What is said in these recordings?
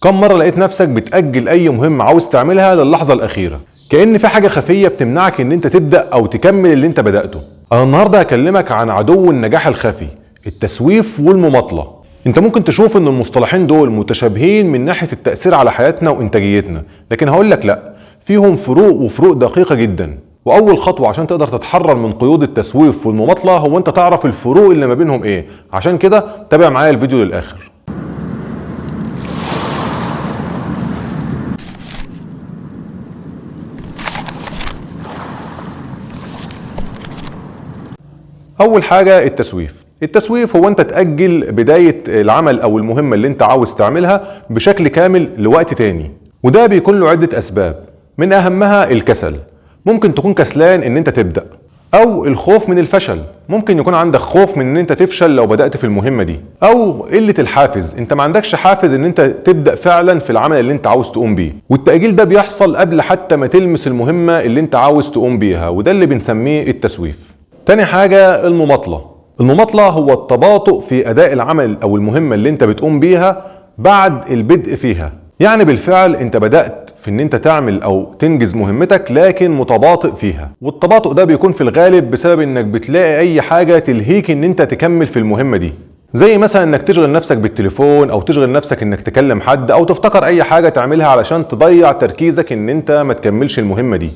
كم مرة لقيت نفسك بتأجل أي مهمة عاوز تعملها للحظة الأخيرة، كأن في حاجة خفية بتمنعك إن أنت تبدأ أو تكمل اللي أنت بدأته؟ أنا النهاردة هكلمك عن عدو النجاح الخفي، التسويف والمماطلة. أنت ممكن تشوف إن المصطلحين دول متشابهين من ناحية التأثير على حياتنا وإنتاجيتنا، لكن هقولك لأ، فيهم فروق وفروق دقيقة جدا. وأول خطوة عشان تقدر تتحرر من قيود التسويف والمماطلة هو أنت تعرف الفروق اللي ما بينهم إيه. عشان كده تابع معايا الفيديو للآخر. أول حاجة التسويف هو أنت تأجل بداية العمل أو المهمة اللي أنت عاوز تعملها بشكل كامل لوقت تاني، وده بيكون له عدة أسباب، من أهمها الكسل. ممكن تكون كسلان إن أنت تبدأ، أو الخوف من الفشل، ممكن يكون عندك خوف من إن أنت تفشل لو بدأت في المهمة دي، أو قلة الحافز، أنت ما عندكش حافز إن أنت تبدأ فعلا في العمل اللي أنت عاوز تقوم بيه. والتأجيل ده بيحصل قبل حتى ما تلمس المهمة اللي أنت عاوز تقوم بيها، وده اللي بنسميه التسويف. تاني حاجة المماطلة هو التباطؤ في أداء العمل أو المهمة اللي أنت بتقوم بيها بعد البدء فيها. يعني بالفعل أنت بدأت في ان انت تعمل او تنجز مهمتك لكن متباطئ فيها، والتباطؤ ده بيكون في الغالب بسبب انك بتلاقي اي حاجة تلهيك ان انت تكمل في المهمة دي، زي مثلا انك تشغل نفسك بالتليفون او تشغل نفسك انك تكلم حد او تفتكر اي حاجة تعملها علشان تضيع تركيزك ان انت ما تكملش المهمة دي.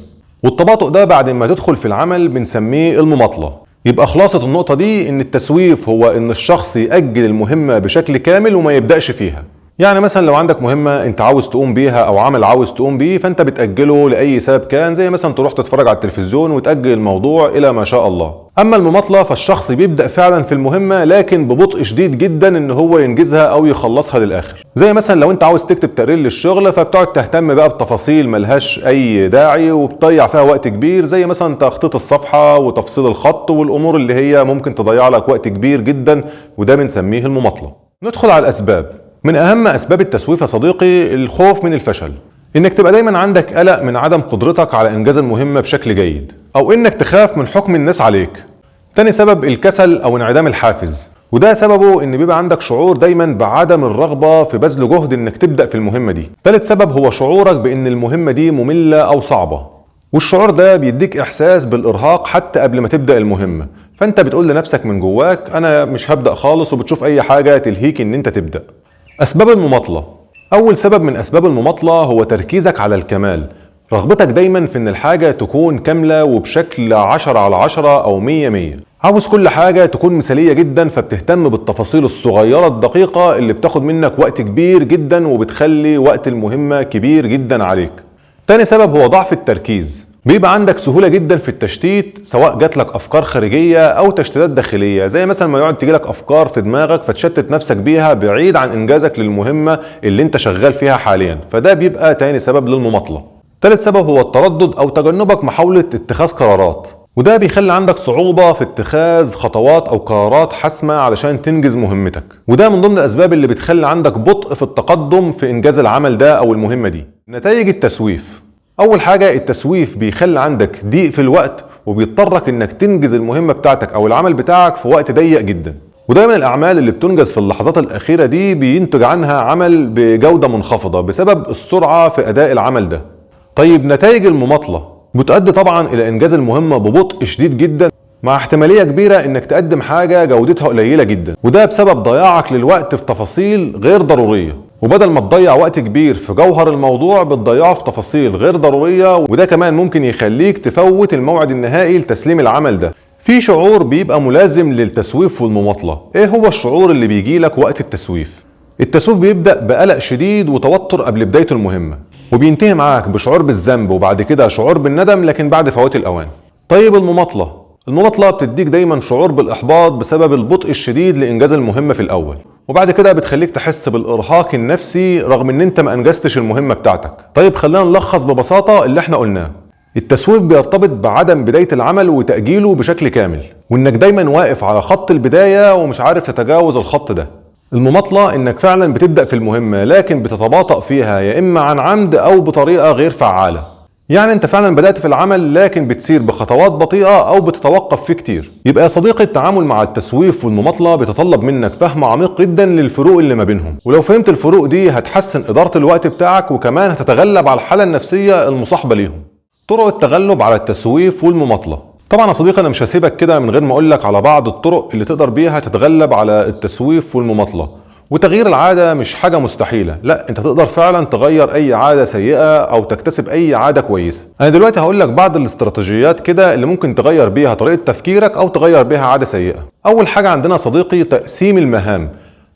والتباطؤ ده بعد ما تدخل في العمل بنسميه المماطلة. يبقى خلاصة النقطة دي ان التسويف هو ان الشخص يأجل المهمة بشكل كامل وما يبدأش فيها. يعني مثلا لو عندك مهمة انت عاوز تقوم بيها او عمل عاوز تقوم بيه، فانت بتأجله لأي سبب كان، زي مثلا تروح تتفرج على التلفزيون وتأجل الموضوع الى ما شاء الله. اما المماطلة فالشخص بيبدأ فعلا في المهمة لكن ببطء شديد جدا ان هو ينجزها او يخلصها للآخر. زي مثلا لو انت عاوز تكتب تقرير للشغل فبتقعد تهتم بقى بتفاصيل ملهاش اي داعي وبتضيع فيها وقت كبير، زي مثلا تخطيط الصفحة وتفصيل الخط والامور اللي هي ممكن تضيع لك وقت كبير جدا، وده بنسميه المماطلة. ندخل على الاسباب. من أهم أسباب التسويف يا صديقي الخوف من الفشل، إنك تبقى دايما عندك قلق من عدم قدرتك على إنجاز المهمة بشكل جيد، أو إنك تخاف من حكم الناس عليك. تاني سبب الكسل أو انعدام الحافز، وده سببه إن بيبقى عندك شعور دايما بعدم الرغبة في بذل جهد إنك تبدأ في المهمة دي. تالت سبب هو شعورك بإن المهمة دي مملة أو صعبة، والشعور ده بيديك إحساس بالإرهاق حتى قبل ما تبدأ المهمة، فأنت بتقول لنفسك من جواك أنا مش هبدأ خالص، وبتشوف أي حاجة تلهيك إن أنت تبدأ. أسباب المماطلة. أول سبب من أسباب المماطلة هو تركيزك على الكمال، رغبتك دايما في إن الحاجة تكون كاملة وبشكل 10/10 أو 100/100. عاوز كل حاجة تكون مثالية جدا، فبتهتم بالتفاصيل الصغيرة الدقيقة اللي بتاخد منك وقت كبير جدا وبتخلي وقت المهمة كبير جدا عليك. تاني سبب هو ضعف التركيز، بيبقى عندك سهولة جدا في التشتيت، سواء جات لك أفكار خارجية أو تشتيتات داخلية، زي مثلا ما يقعد تجيلك أفكار في دماغك فتشتت نفسك بيها بعيد عن إنجازك للمهمة اللي أنت شغال فيها حاليا، فده بيبقى تاني سبب للمماطلة. ثالث سبب هو التردد أو تجنبك محاولة اتخاذ قرارات، وده بيخلي عندك صعوبة في اتخاذ خطوات أو قرارات حاسمة علشان تنجز مهمتك، وده من ضمن الأسباب اللي بتخلي عندك بطء في التقدم في إنجاز العمل ده أو المهمة دي. نتائج التسويف. أول حاجة التسويف بيخلي عندك ضيق في الوقت، وبيضطرك إنك تنجز المهمة بتاعتك أو العمل بتاعك في وقت ضيق جدا، ودايما الأعمال اللي بتنجز في اللحظات الأخيرة دي بينتج عنها عمل بجودة منخفضة بسبب السرعة في أداء العمل ده. طيب نتائج المماطلة بتؤدي طبعا إلى إنجاز المهمة ببطء شديد جدا، مع احتمالية كبيرة إنك تقدم حاجة جودتها قليلة جدا، وده بسبب ضياعك للوقت في تفاصيل غير ضرورية، وبدل ما تضيع وقت كبير في جوهر الموضوع بتضيعه في تفاصيل غير ضرورية، وده كمان ممكن يخليك تفوت الموعد النهائي لتسليم العمل ده. في شعور بيبقى ملازم للتسويف والمماطلة. ايه هو الشعور اللي بيجيلك وقت التسويف؟ التسويف بيبدأ بقلق شديد وتوتر قبل بداية المهمة، وبينتهي معاك بشعور بالذنب وبعد كده شعور بالندم لكن بعد فوات الأوان. طيب المماطلة بتديك دايما شعور بالإحباط بسبب البطء الشديد لإنجاز المهمة في الأول، وبعد كده بتخليك تحس بالإرهاق النفسي رغم ان انت ما انجزتش المهمة بتاعتك. طيب خلينا نلخص ببساطة اللي احنا قلناه. التسويف بيرتبط بعدم بداية العمل وتأجيله بشكل كامل، وانك دايما واقف على خط البداية ومش عارف تتجاوز الخط ده. المماطلة انك فعلا بتبدأ في المهمة لكن بتتباطأ فيها، يا اما عن عمد او بطريقة غير فعالة. يعني انت فعلا بدأت في العمل لكن بتسير بخطوات بطيئة او بتتوقف فيه كتير. يبقى يا صديقي التعامل مع التسويف والمماطلة بيتطلب منك فهم عميق جدا للفروق اللي ما بينهم، ولو فهمت الفروق دي هتحسن إدارة الوقت بتاعك وكمان هتتغلب على الحالة النفسية المصاحبة ليهم. طرق التغلب على التسويف والمماطلة. طبعا يا صديقي انا مش هسيبك كده من غير ما اقول لك على بعض الطرق اللي تقدر بيها تتغلب على التسويف والمماطلة. وتغيير العادة مش حاجة مستحيلة، لا انت تقدر فعلا تغير اي عادة سيئة او تكتسب اي عادة كويسة. انا دلوقتي هقول لك بعض الاستراتيجيات كده اللي ممكن تغير بيها طريقة تفكيرك او تغير بيها عادة سيئة. اول حاجة عندنا صديقي تقسيم المهام.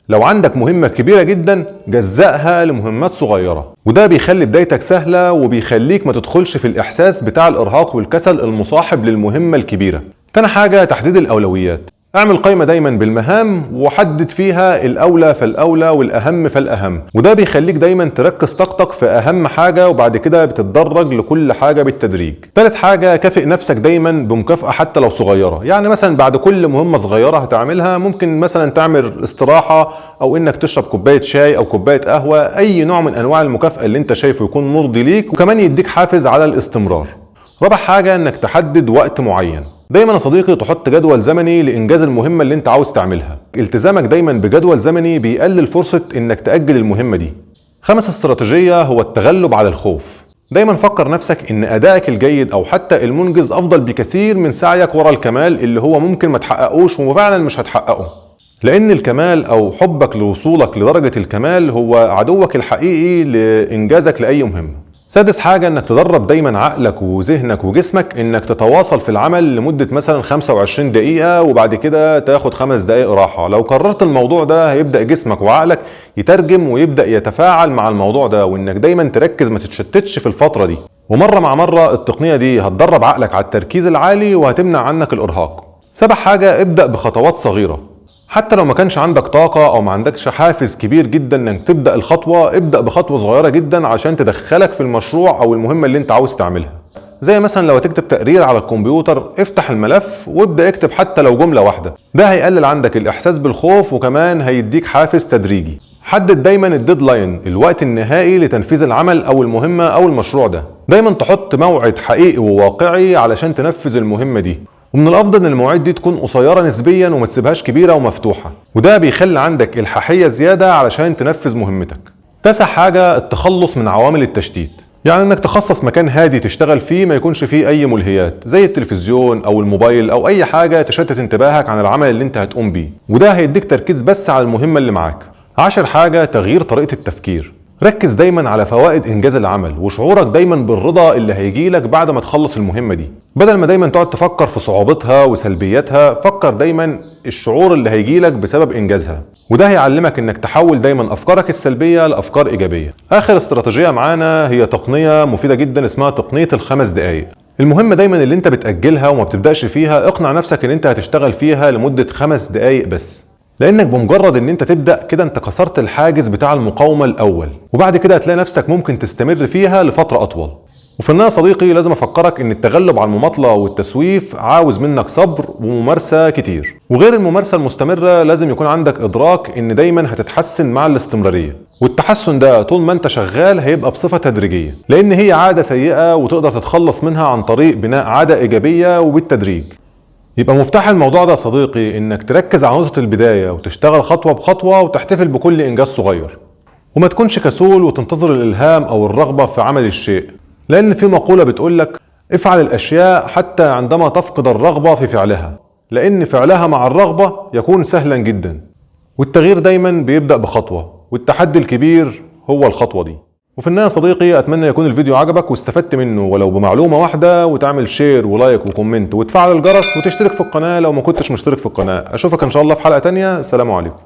لو عندك مهمة كبيرة جدا جزأها لمهمات صغيرة، وده بيخلي بدايتك سهلة وبيخليك ما تدخلش في الإحساس بتاع الإرهاق والكسل المصاحب للمهمة الكبيرة. تاني حاجة تحديد الأولويات. اعمل قائمة دايما بالمهام وحدد فيها الأولى فالأولى والأهم فالأهم، وده بيخليك دايما تركز طاقتك في أهم حاجة وبعد كده بتتدرج لكل حاجة بالتدريج. ثالث حاجة كافئ نفسك دايما بمكافأة حتى لو صغيرة، يعني مثلا بعد كل مهمة صغيرة هتعملها ممكن مثلا تعمل استراحة أو إنك تشرب كوباية شاي أو كوباية قهوة، أي نوع من أنواع المكافأة اللي أنت شايفه يكون مرضي ليك وكمان يديك حافز على الاستمرار. رابع حاجة إنك تحدد وقت معين. دايما يا صديقي تحط جدول زمني لإنجاز المهمة اللي انت عاوز تعملها. التزامك دايما بجدول زمني بيقلل فرصة انك تأجل المهمة دي. خامس استراتيجية هو التغلب على الخوف. دايما فكر نفسك ان ادائك الجيد او حتى المنجز افضل بكثير من سعيك ورا الكمال اللي هو ممكن ما تحققوش وفعلا مش هتحققه، لان الكمال او حبك لوصولك لدرجة الكمال هو عدوك الحقيقي لإنجازك لأي مهمة. سادس حاجة انك تدرب دايما عقلك وذهنك وجسمك انك تتواصل في العمل لمدة مثلا 25 دقيقة وبعد كده تاخد 5 دقائق راحة. لو كررت الموضوع ده هيبدأ جسمك وعقلك يترجم ويبدأ يتفاعل مع الموضوع ده، وانك دايما تركز ما تتشتتش في الفترة دي. ومرة مع مرة التقنية دي هتدرب عقلك على التركيز العالي وهتمنع عنك الارهاق. سابع حاجة ابدأ بخطوات صغيرة. حتى لو ما كانش عندك طاقة او ما عندكش حافز كبير جدا انك تبدأ الخطوة، ابدأ بخطوة صغيرة جدا عشان تدخلك في المشروع او المهمة اللي انت عاوز تعملها. زي مثلا لو هتكتب تقرير على الكمبيوتر، افتح الملف وابدأ اكتب حتى لو جملة واحدة، ده هيقلل عندك الاحساس بالخوف وكمان هيديك حافز تدريجي. حدد دايما الديدلاين، الوقت النهائي لتنفيذ العمل او المهمة او المشروع ده. دايما تحط موعد حقيقي وواقعي علشان تنفذ المهمة دي، ومن الافضل ان المواعيد دي تكون قصيره نسبيا وما تسيبهاش كبيره ومفتوحه، وده بيخلي عندك الحاحيه زياده علشان تنفذ مهمتك. تاسع حاجه التخلص من عوامل التشتيت، يعني انك تخصص مكان هادي تشتغل فيه ما يكونش فيه اي ملهيات زي التلفزيون او الموبايل او اي حاجه تشتت انتباهك عن العمل اللي انت هتقوم بيه، وده هيديك تركيز بس على المهمه اللي معاك. 10 حاجه تغيير طريقه التفكير. ركز دايما على فوائد انجاز العمل وشعورك دايما بالرضا اللي هيجيلك بعد ما تخلص المهمة دي، بدل ما دايما تقعد تفكر في صعوبتها وسلبياتها، فكر دايما الشعور اللي هيجيلك بسبب انجازها، وده هيعلمك انك تحول دايما افكارك السلبية لافكار ايجابية. اخر استراتيجية معانا هي تقنية مفيدة جدا اسمها تقنية ال5 دقايق. المهمة دايما اللي انت بتأجلها وما بتبدأش فيها اقنع نفسك ان انت هتشتغل فيها لمدة 5 دقايق بس، لانك بمجرد ان انت تبدأ كده انت كسرت الحاجز بتاع المقاومة الاول، وبعد كده هتلاقي نفسك ممكن تستمر فيها لفترة اطول. وفي النهاية صديقي لازم افكرك ان التغلب على المماطلة والتسويف عاوز منك صبر وممارسة كتير، وغير الممارسة المستمرة لازم يكون عندك ادراك ان دايما هتتحسن مع الاستمرارية، والتحسن ده طول ما انت شغال هيبقى بصفة تدريجية، لان هي عادة سيئة وتقدر تتخلص منها عن طريق بناء عادة ايجابية وبالتدريج. يبقى مفتاح الموضوع ده يا صديقي انك تركز على نقطة البداية وتشتغل خطوة بخطوة وتحتفل بكل انجاز صغير، وما تكونش كسول وتنتظر الالهام او الرغبة في عمل الشيء، لان في مقولة بتقولك افعل الاشياء حتى عندما تفقد الرغبة في فعلها، لان فعلها مع الرغبة يكون سهلا جدا. والتغيير دايما بيبدأ بخطوة، والتحدي الكبير هو الخطوة دي. وفي النهاية صديقي اتمنى يكون الفيديو عجبك واستفدت منه ولو بمعلومة واحدة، وتعمل شير ولايك وكومنت وتفعل الجرس وتشترك في القناة لو ما كنتش مشترك في القناة. اشوفك ان شاء الله في حلقة تانية. سلام عليكم.